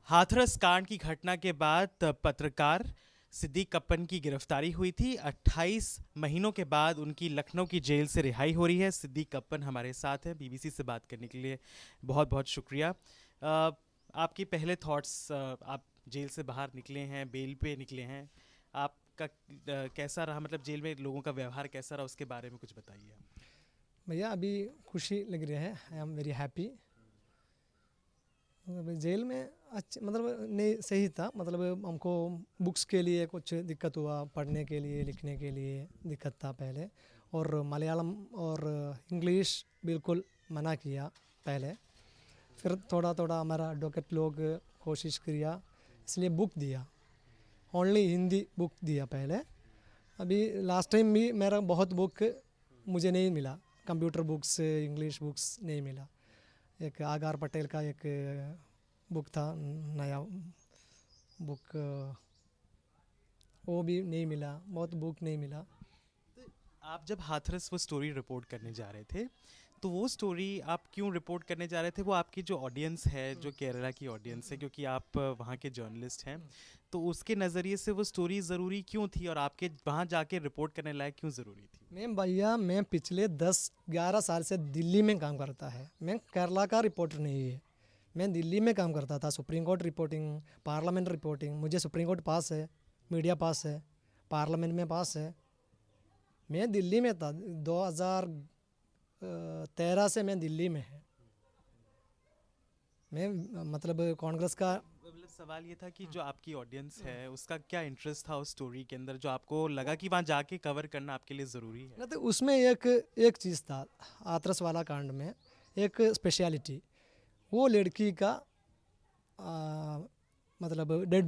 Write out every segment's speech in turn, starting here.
हाथरस कांड की घटना के बाद पत्रकार सिद्दीक कप्पन की गिरफ्तारी हुई थी। 28 महीनों के बाद उनकी लखनऊ की जेल से रिहाई हो रही है। सिद्दीक कप्पन हमारे साथ हैं बीबीसी से बात करने के लिए। बहुत बहुत शुक्रिया। आपके पहले थॉट्स, आप जेल से बाहर निकले हैं, बेल पे निकले हैं, आपका कैसा रहा? मतलब जेल में लोगों का व्यवहार कैसा रहा, उसके बारे में कुछ बताइए। भैया अभी खुशी लग रही है। I am very happy. Jail में अच्छा मतलब नहीं सही था। मतलब हमको बुक्स के लिए कुछ दिक्कत हुआ, पढ़ने के लिए लिखने के लिए दिक्कत था पहले। और मलयालम और इंग्लिश बिल्कुल मना किया पहले। फिर थोड़ा थोड़ा हमारा एडवोकेट लोग कोशिश किया, इसलिए बुक दिया। ओनली हिंदी बुक दिया पहले। अभी लास्ट टाइम भी मेरा बहुत बुक मुझे नहीं मिला, कंप्यूटर बुक्स इंग्लिश बुक्स नहीं मिला। एक आगार पटेल का एक बुक था, नया बुक, वो भी नहीं मिला, बहुत बुक नहीं मिला। आप जब हाथरस वो स्टोरी रिपोर्ट करने जा रहे थे, तो वो स्टोरी आप क्यों रिपोर्ट करने जा रहे थे? वो आपकी जो ऑडियंस है, जो केरला की ऑडियंस है, क्योंकि आप वहाँ के जर्नलिस्ट हैं, तो उसके नज़रिए से वो स्टोरी ज़रूरी क्यों थी और आपके वहाँ जाके रिपोर्ट करने लायक क्यों ज़रूरी थी? मैं पिछले 10-11 साल से दिल्ली में काम करता है। मैं केरला का रिपोर्टर नहीं है, मैं दिल्ली में काम करता था। Supreme court reporting, parliament reporting. मुझे सुप्रीम कोर्ट पास है, मीडिया पास है, पार्लियामेंट में पास है। मैं दिल्ली में था 2013 से मैं दिल्ली में है। मैं मतलब कांग्रेस का मतलब सवाल ये था कि जो आपकी ऑडियंस है, उसका क्या इंटरेस्ट था उस स्टोरी के अंदर, जो आपको लगा कि वहाँ जाके कवर करना आपके लिए ज़रूरी है? ना, तो उसमें एक एक चीज़ था हाथरस वाला कांड में, एक स्पेशलिटी। वो लड़की का मतलब डेड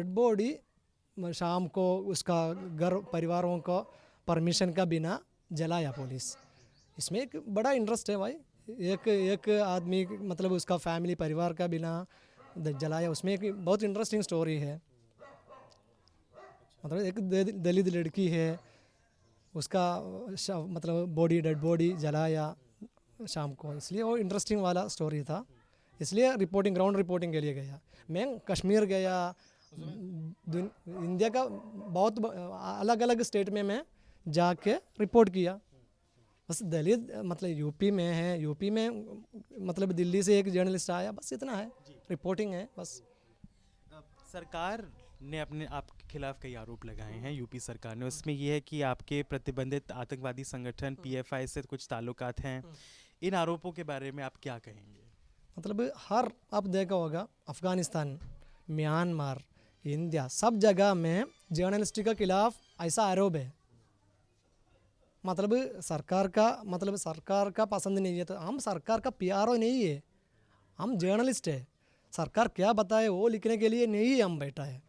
बॉडी शाम को उसका घर परिवारों को परमिशन का बिना जलाया पुलिस। इसमें एक बड़ा इंटरेस्ट है भाई। एक एक आदमी मतलब उसका फैमिली परिवार का बिना जलाया, उसमें एक बहुत इंटरेस्टिंग स्टोरी है। मतलब एक दलित लड़की है, उसका मतलब डेड बॉडी जलाया शाम को, इसलिए वो इंटरेस्टिंग वाला स्टोरी था। इसलिए ग्राउंड रिपोर्टिंग के लिए गया। मैं कश्मीर गया, इंडिया का बहुत अलग अलग स्टेट में मैं जाके रिपोर्ट किया। बस दलित मतलब यूपी में है, यूपी में मतलब दिल्ली से एक जर्नलिस्ट आया, बस इतना है, रिपोर्टिंग है बस। सरकार ने अपने आपके खिलाफ कई आरोप लगाए हैं, यूपी सरकार ने। उसमें यह है कि आपके प्रतिबंधित आतंकवादी संगठन पीएफआई से कुछ ताल्लुकात हैं। इन आरोपों के बारे में आप क्या कहेंगे? मतलब हर आप देखा होगा, अफ़गानिस्तान, म्यांमार, इंडिया, सब जगह में जर्नलिस्ट के खिलाफ ऐसा आरोप है। मतलब सरकार का पसंद नहीं है, तो हम सरकार का पीआरओ नहीं है, हम जर्नलिस्ट है। सरकार क्या बताए वो लिखने के लिए नहीं हम बैठा है।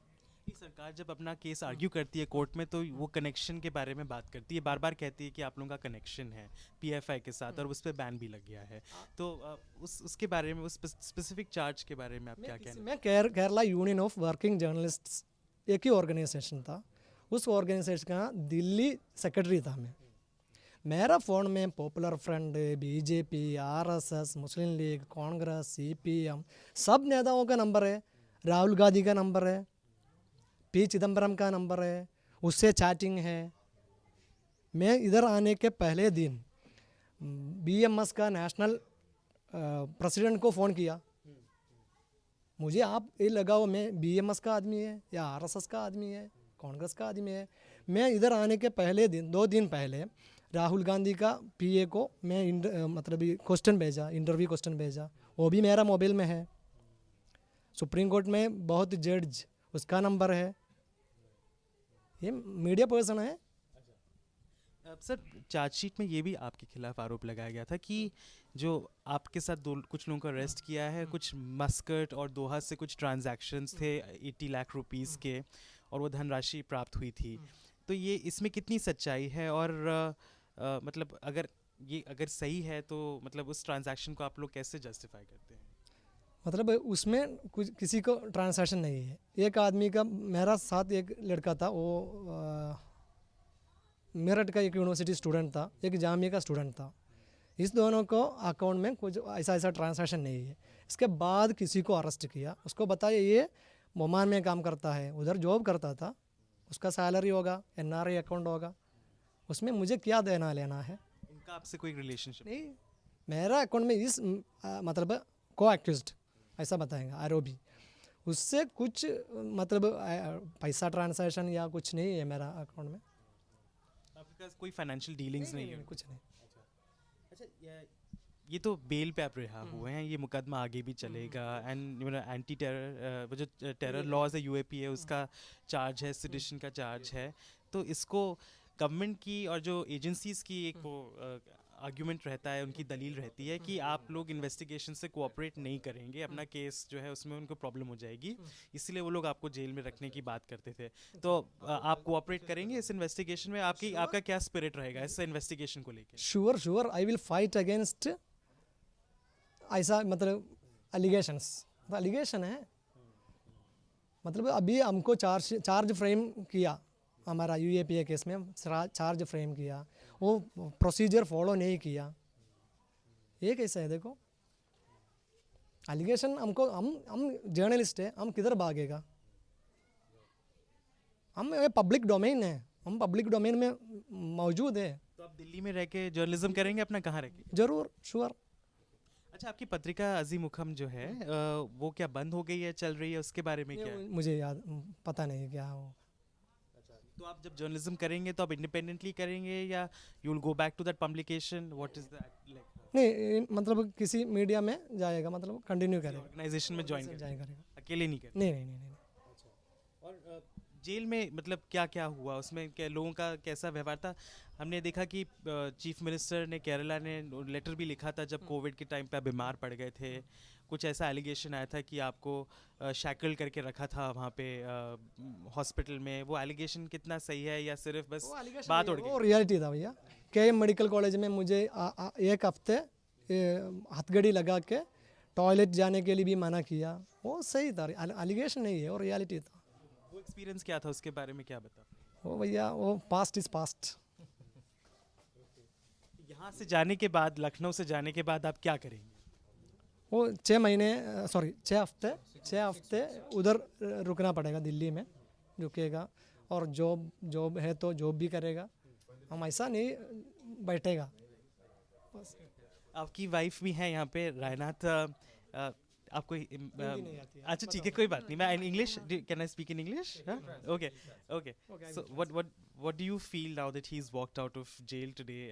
सरकार जब अपना केस आर्ग्यू करती है कोर्ट में, तो वो कनेक्शन के बारे में बात करती है, बार बार कहती है कि आप लोगों का कनेक्शन है पीएफआई के साथ, और उस पर बैन भी लग गया है। तो उसके बारे में, उस स्पेसिफिक चार्ज के बारे में आप क्या कहना? मैं Kerala union of working journalists एक ही ऑर्गेनाइजेशन था, उस ऑर्गेनाइजेशन का दिल्ली सेक्रेटरी था मैं। मेरा फ़ोन में पॉपुलर फ्रंट, बीजेपी, आरएसएस, मुस्लिम लीग, कांग्रेस, सीपीएम, सब नेताओं का नंबर है। राहुल गांधी का नंबर है, पी चिदम्बरम का नंबर है, उससे चैटिंग है। मैं इधर आने के पहले दिन बीएमएस का नेशनल प्रेसिडेंट को फ़ोन किया। मुझे आप ये लगाओ मैं बीएमएस का आदमी है या आरएसएस का आदमी है, कांग्रेस का आदमी है। मैं इधर आने के पहले दिन, 2 दिन पहले, राहुल गांधी का पीए को मैं मतलब क्वेश्चन भेजा, इंटरव्यू क्वेश्चन भेजा, वो भी मेरा मोबाइल में है। सुप्रीम कोर्ट में बहुत जज, उसका नंबर है। ये मीडिया पर्सन है। सर, चार्जशीट में ये भी आपके खिलाफ आरोप लगाया गया था कि जो आपके साथ कुछ लोगों को अरेस्ट किया है, कुछ मस्कट और दोहा से कुछ ट्रांजैक्शंस थे 80 लाख रुपीस के, और वो धनराशि प्राप्त हुई थी। तो ये इसमें कितनी सच्चाई है? और मतलब अगर सही है, तो मतलब उस ट्रांजैक्शन को आप लोग कैसे जस्टिफाई करते हैं? मतलब उसमें कुछ किसी को ट्रांसैक्शन नहीं है। एक आदमी का, मेरा साथ एक लड़का था, वो मेरठ का एक यूनिवर्सिटी स्टूडेंट था, एक जामिया का स्टूडेंट था। इस दोनों को अकाउंट में कुछ ऐसा ऐसा ट्रांजैक्शन नहीं है। इसके बाद किसी को अरेस्ट किया, उसको बताया ये ओमान में काम करता है, उधर जॉब करता था, उसका सैलरी होगा, एनआरआई अकाउंट होगा, उसमें मुझे क्या देना लेना है? उनका आपसे कोई रिलेशनशिप? नहीं, मेरा अकाउंट में इस मतलब को एक्यूज्ड ऐसा बताएंगे आरोपी, उससे कुछ मतलब पैसा ट्रांसैक्शन या कुछ नहीं है मेरा अकाउंट में। आपके पास कोई फाइनेंशियल डीलिंग्स नहीं है? कुछ नहीं। अच्छा, ये तो बेल पे आप रिहा हुए हैं, ये मुकदमा आगे भी चलेगा and you know anti terror वो जो टेरर लॉज है यूएपी है उसका चार्ज है, सेडिशन का चार्ज है, तो इसको गवर्नमेंट की और जो एजेंसीज की एक वो आर्ग्यूमेंट रहता है, उनकी दलील रहती है कि आप लोग इन्वेस्टिगेशन से कोऑपरेट नहीं करेंगे, अपना केस जो है उसमें उनको प्रॉब्लम हो जाएगी, इसलिए वो लोग आपको जेल में रखने की बात करते थे। तो आप कोऑपरेट करेंगे इस इन्वेस्टिगेशन में? आपका क्या स्पिरिट रहेगा इस इन्वेस्टिगेशन को लेकर? Sure I will fight against ऐसा मतलब एलिगेशन है, मतलब अभी हमको चार्ज फ्रेम किया, हमारा यूएपीए केस में चार्ज फ्रेम किया, वो प्रोसीजर फॉलो नहीं किया, ये कैसा है? देखो एलिगेशन हमको, हम जर्नलिस्ट है, हम किधर भागेगा? हम पब्लिक डोमेन है, हम पब्लिक डोमेन में मौजूद है। तो आप दिल्ली में रह के जर्नलिज्म करेंगे अपना, कहाँ रह के? जरूर, श्योर। अच्छा, आपकी पत्रिका अजीम मुखम जो है वो क्या बंद हो गई है, चल रही है, उसके बारे में क्या है? मुझे याद पता नहीं क्या हो। तो आप जब जर्नलिज्म करेंगे तो आप इंडिपेंडेंटली करेंगे या you will go back to that publication? What is that like? नहीं, मतलब किसी मीडिया में जाएगा, मतलब कंटिन्यू करेगा, ऑर्गेनाइजेशन में ज्वाइन करेगा। अकेले नहीं करेंगे? नहीं। और जेल में मतलब क्या क्या हुआ उसमें, क्या लोगों का कैसा व्यवहार था? हमने देखा कि चीफ मिनिस्टर ने केरला ने लेटर भी लिखा था जब कोविड के टाइम पे आप बीमार पड़ गए थे, कुछ ऐसा एलिगेशन आया था कि आपको शैकल करके रखा था वहाँ पे हॉस्पिटल में। वो एलिगेशन कितना सही है या सिर्फ बस बात उड़ गई? वो रियलिटी था भैया। केएम मेडिकल कॉलेज में मुझे एक हफ्ते हथकड़ी लगा के टॉयलेट जाने के लिए भी मना किया, वो सही था, एलिगेशन नहीं है, वो रियलिटी था। वो एक्सपीरियंस क्या था, उसके बारे में क्या बता? वो भैया, वो पास्ट इज पास्ट। यहाँ से जाने के बाद, लखनऊ से जाने के बाद आप क्या करेंगे? वो 6 हफ्ते उधर रुकना पड़ेगा, दिल्ली में रुकेगा, और जॉब है तो जॉब भी करेगा, हम ऐसा नहीं बैठेगा। आपकी वाइफ भी है यहाँ पे, रायनाथ। आपको अच्छा ठीक है, कोई बात नहीं, मैं in English, can I speak in English? Okay okay. So what do you feel now that he's walked out of jail today?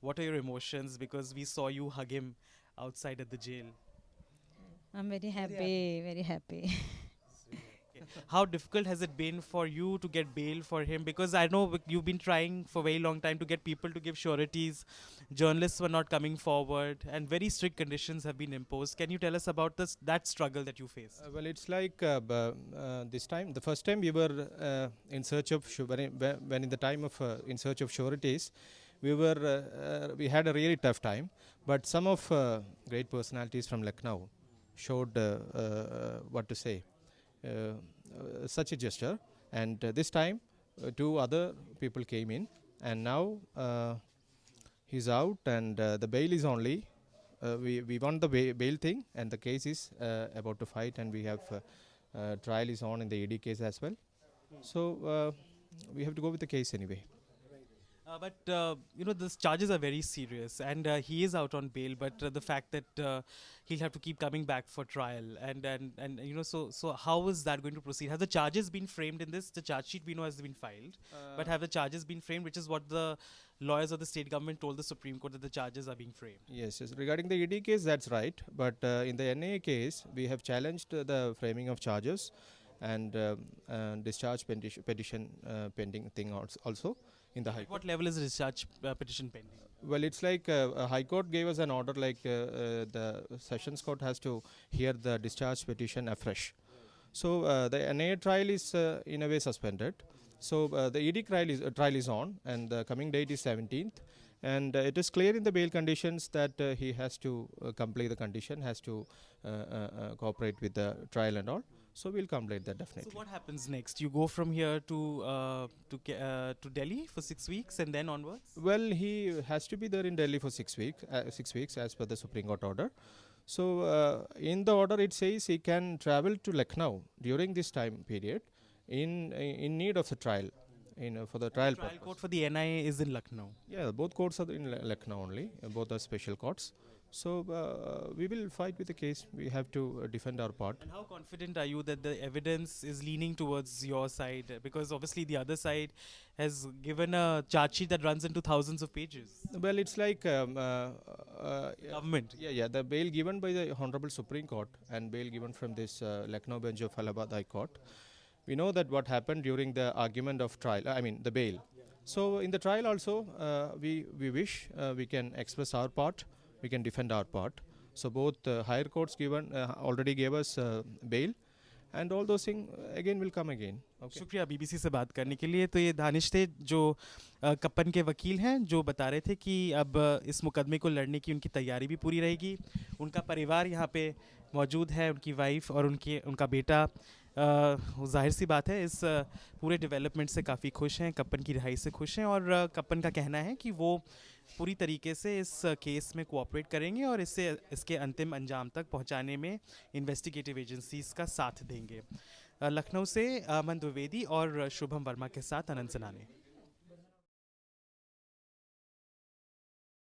What are your emotions, because we saw you hug him outside at the jail? I'm very happy, very happy. How difficult has it been for you to get bail for him? Because I know you've been trying for a very long time to get people to give sureties. Journalists were not coming forward, and very strict conditions have been imposed. Can you tell us about that struggle that you faced? Well, it's like this time, the first time we were in search of when in the time of in search of sureties, we had a really tough time. But some of great personalities from Lucknow showed what to say. Such a gesture, and this time 2 other people came in, and now he's out, and the bail is only we won the bail thing, and the case is about to fight, and we have trial is on in the ED case as well, so we have to go with the case anyway. But you know, these charges are very serious, and he is out on bail. But the fact that he'll have to keep coming back for trial, and you know, so how is that going to proceed? Have the charges been framed in this? The charge sheet we know has been filed, but have the charges been framed? Which is what the lawyers of the state government told the Supreme Court, that the charges are being framed. Yes. Regarding the ED case, that's right. But in the NIA case, we have challenged the framing of charges and discharge petition pending thing also in the High Court. What level is the discharge petition pending? Well, it's like High Court gave us an order, like the Sessions Court has to hear the discharge petition afresh. So the NIA trial is in a way suspended. So the ED trial is on, and the coming date is 17th. And it is clear in the bail conditions that he has to complete the condition, has to cooperate with the trial and all. So we'll complete that So definitely. what happens next? You go from here to Delhi for 6 weeks and then onwards. Well, he has to be there in Delhi for 6 weeks, 6 weeks as per the Supreme Court order. So in the order it says he can travel to Lucknow during this time period in need of the trial, for the trial Trial purpose. court for the NIA is in Lucknow. Yeah, both courts are in Lucknow only. Both are special courts. So we will fight with the case. We have to defend our part. And how confident are you that the evidence is leaning towards your side? Because obviously the other side has given a charge sheet that runs into thousands of pages. Well, it's like Government. yeah, the bail given by the Honorable Supreme Court and bail given from this Lucknow bench of Allahabad High Court. We know that what happened during the argument of trial, I mean the bail. So in the trial also, we wish we can express our part, we can defend our part. So both higher courts given already gave us bail, and all those things again will come again. Okay. शुक्रिया BBC से बात करने के लिए। तो ये दानिश थे जो कप्पन के वकील हैं, जो बता रहे थे कि अब इस मुकदमे को लड़ने की उनकी तैयारी भी पूरी रहेगी। उनका परिवार यहाँ पे मौजूद है, उनकी वाइफ और उनका बेटा। जाहिर सी बात है इस पूरे डेवलपमेंट से काफ़ी खुश हैं, कप्पन की रिहाई से खुश हैं, और कप्पन का कहना है कि वो पूरी तरीके से इस केस में कोऑपरेट करेंगे और इसके अंतिम अंजाम तक पहुंचाने में इन्वेस्टिगेटिव एजेंसीज का साथ देंगे। लखनऊ से अमन द्विवेदी और शुभम वर्मा के साथ अनंत सनाने।